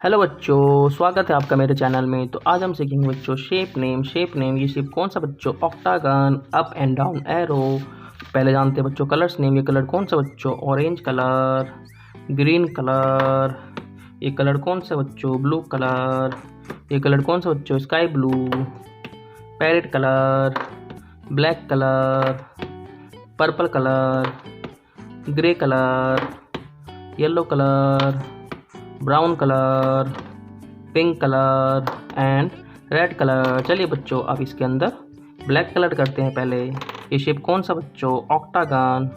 Hello बच्चों, स्वागत है आपका मेरे चैनल में। तो आज हम सीखेंगे बच्चों शेप नेम। ये शेप कौन सा बच्चों? Octagon, up and down arrow. पहले जानते हैं बच्चों कलर्स नेम। ये कलर कौन सा बच्चों? Orange colour, green colour. ये कलर कौन सा बच्चों? Blue colour. ये कलर कौन सा बच्चों? Sky blue, parrot colour, black colour, purple colour, grey colour, yellow colour, brown colour, pink colour and red colour. चलिए बच्चों अब इसके अंदर ब्लैक कलर करते हैं। पहले ये शेप कौन सा बच्चों? Octagon.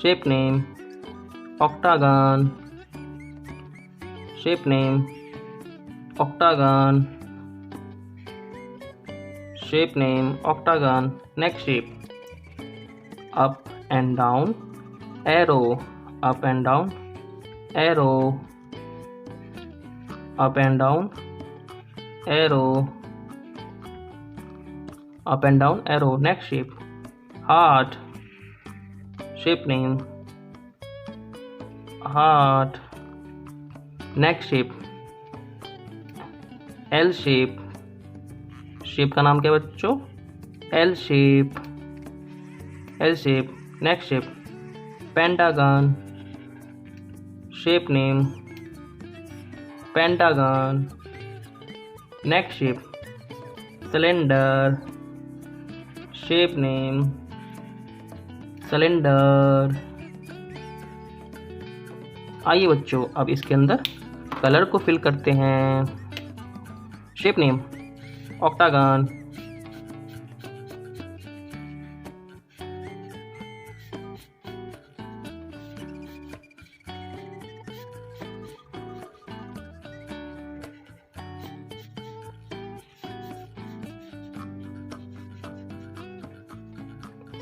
Shape name octagon, shape name octagon, shape name octagon. Next shape up and down arrow, up and down arrow, up and down arrow, up and down arrow. Next shape heart, shape name heart. Next shape L shape, shape का नाम क्या बच्चों? L shape, L shape. Next shape pentagon, shape name pentagon. Next shape cylinder, shape name cylinder. आइए बच्चों अब इसके अंदर colour को फिल करते हैं। Shape name octagon,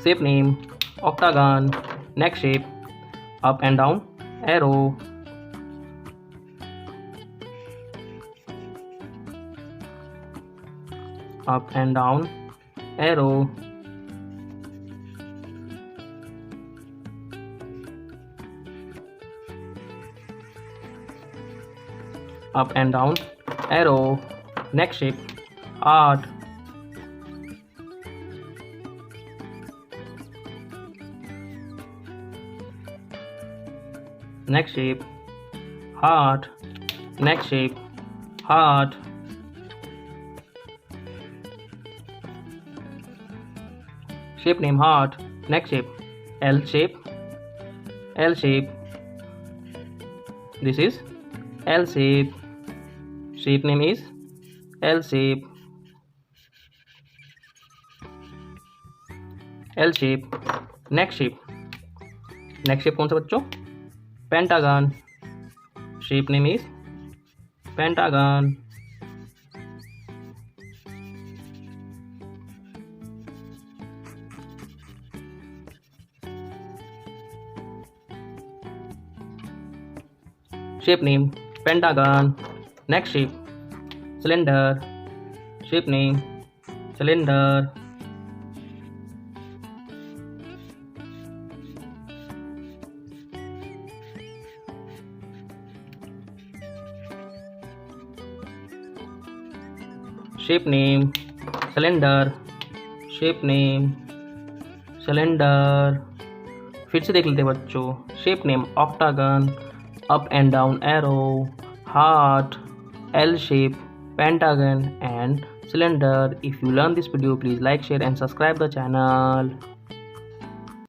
shape name octagon. Next shape up and down arrow, up and down arrow. Up and down arrow. Next shape art, next shape heart, next shape heart. Shape name heart. Next shape L shape, L shape. This is L shape. Shape name is L shape, L shape. Next shape, next shape कौन सा बच्चों? Pentagon. Shape name is pentagon. Shape name pentagon. Next shape cylinder, shape name cylinder. Shape name cylinder, shape name cylinder. फिर से देख लेते हैं बच्चों। Shape name octagon, up and down arrow, heart, L shape, pentagon and cylinder. If you learn this video, please like, share and subscribe the channel.